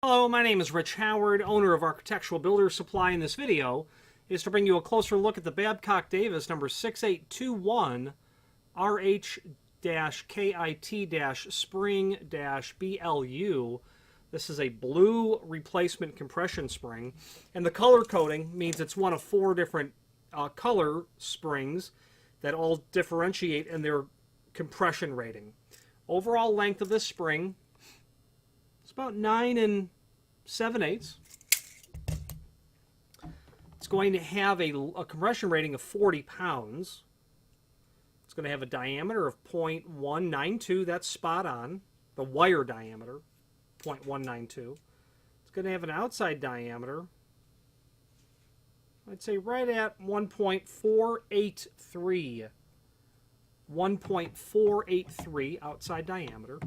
Hello, my name is Rich Howard, owner of Architectural Builder Supply. In this video is to bring you a closer look at the Babcock Davis number 6821 RH-KIT-spring-BLU. This is a blue replacement compression spring, and the color coding means it's one of four different color springs that all differentiate in their compression rating. Overall length of this spring, it's about 9 7/8. It's going to have a compression rating of 40 pounds. It's going to have a diameter of 0.192. That's spot on. The wire diameter, 0.192. It's going to have an outside diameter, I'd say right at 1.483. 1.483 outside diameter.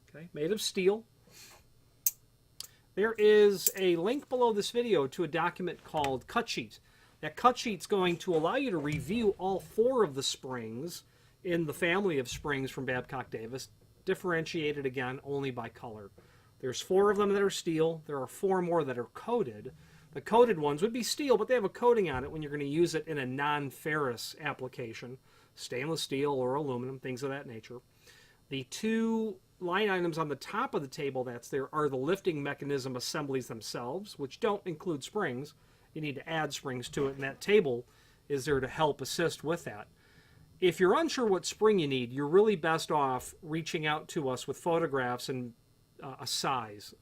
Okay, made of steel. There is a link below this video to a document called Cut Sheet. That cut sheet's going to allow you to review all four of the springs in the family of springs from Babcock Davis, differentiated again only by color. There's four of them that are steel. There are four more that are coated. The coated ones would be steel, but they have a coating on it when you're going to use it in a non-ferrous application, stainless steel or aluminum, things of that nature. The two line items on the top of the table that's there are the lifting mechanism assemblies themselves, which don't include springs. You need to add springs to it, and that table is there to help assist with that. If you're unsure what spring you need, you're really best off reaching out to us with photographs and a size,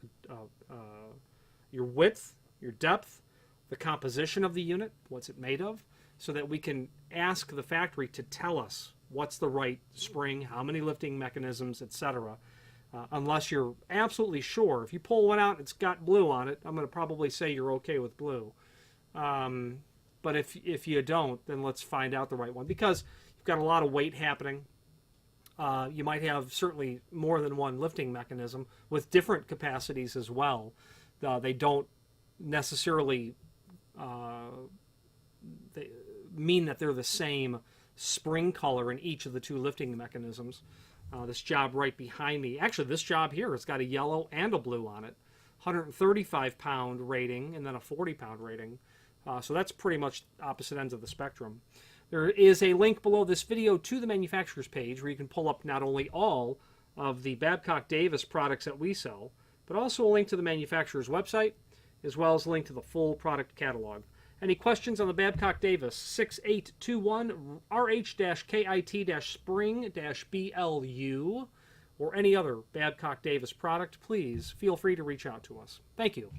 your width, your depth, the composition of the unit, what's it made of, so that we can ask the factory to tell us what's the right spring, how many lifting mechanisms, etc. Unless you're absolutely sure. If you pull one out and it's got blue on it, I'm going to probably say you're okay with blue. But if you don't, then let's find out the right one, because you've got a lot of weight happening. You might have certainly more than one lifting mechanism with different capacities as well. They don't necessarily mean that they're the same spring color in each of the two lifting mechanisms. This job right behind me, actually this job here, has got a yellow and a blue on it. 135 pound rating and then a 40 pound rating. So that's pretty much opposite ends of the spectrum. There is a link below this video to the manufacturer's page where you can pull up not only all of the Babcock Davis products that we sell, but also a link to the manufacturer's website, as well as a link to the full product catalog. Any questions on the Babcock Davis 6821 RH-KIT-spring-BLU or any other Babcock Davis product, please feel free to reach out to us. Thank you.